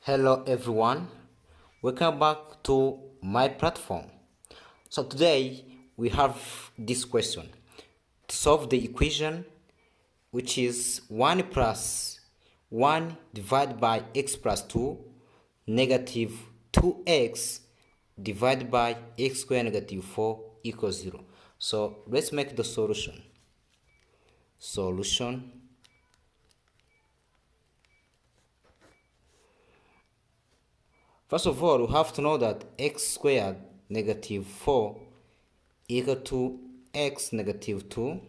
Hello everyone, welcome back to my platform. So today we have this question to solve the equation which is 1 plus 1 divided by x plus 2 negative 2x divided by x squared negative 4 equals 0. So let's make the solution. First of all, we have to know that x squared negative 4 equal to x negative 2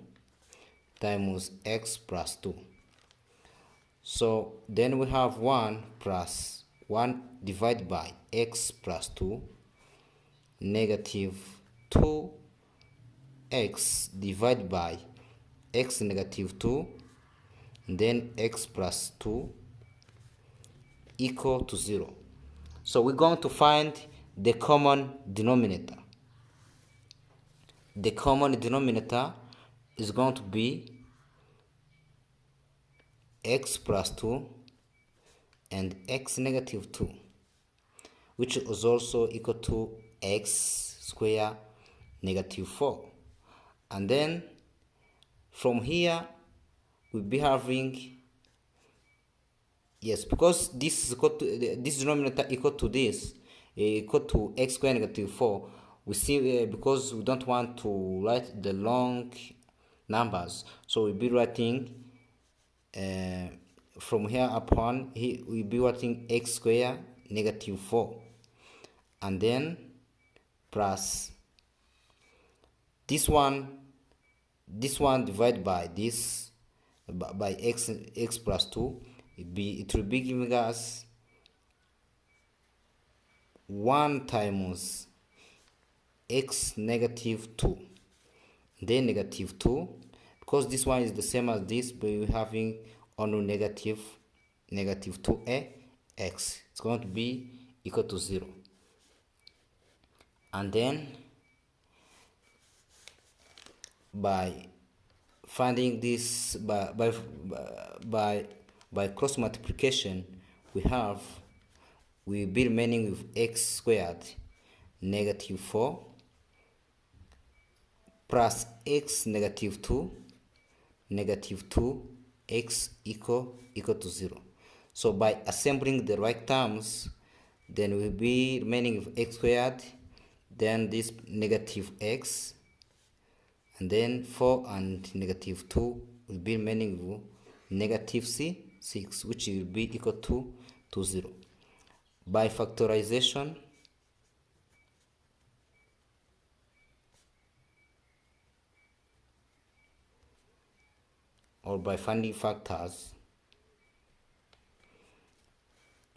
times x plus 2. So then we have 1 plus 1 divided by x plus 2 negative 2x divided by x negative 2 and then x plus 2 equal to 0. So we're going to find the common denominator. The common denominator is going to be x plus 2 and x negative 2, which is also equal to x squared negative 4. And then from here we'll be having, yes, because this is equal to this denominator equal to this, equal to x squared negative 4. We see because we don't want to write the long numbers, so we'll be writing from here upon we'll be writing x squared negative 4 and then plus this one divided by this by x plus 2. It will be giving us 1 times x negative 2, then negative 2, because this one is the same as this, but we're having only negative 2a x. It's going to be equal to 0. And then by finding this by cross multiplication, we'll be remaining with x squared negative 4 plus x negative 2 x equal to 0. So by assembling the right terms, then we'll be remaining with x squared, then this negative x, and then 4 and negative 2 will be remaining with negative 6, which will be equal to 0. By factorization, or by finding factors,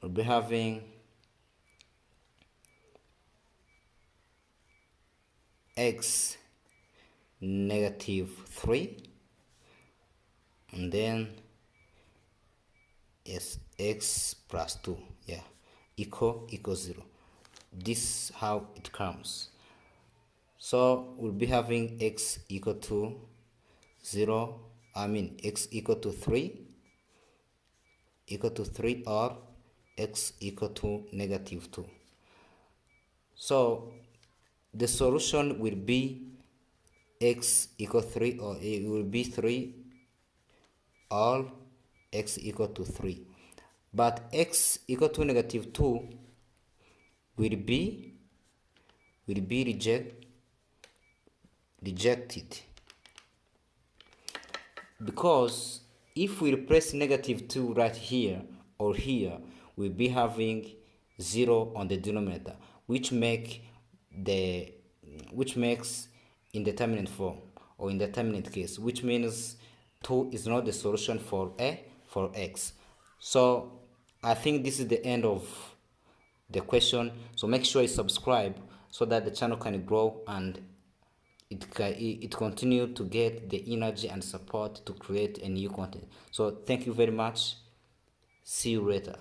we'll be having x negative 3 and then yes, x plus 2 equal 0. This is how it comes. So we'll be having x equal to 0, x equal to 3 or x equal to negative 2. So the solution will be x equal 3, or it will be 3 or x equal to 3. But x equal to negative 2 will be rejected, because if we replace negative 2 right here or here, we'll be having 0 on the denominator, which makes indeterminate form or indeterminate case, which means 2 is not the solution for x. So I think this is the end of the question. So make sure you subscribe so that the channel can grow and it continue to get the energy and support to create a new content. So thank you very much. See you later.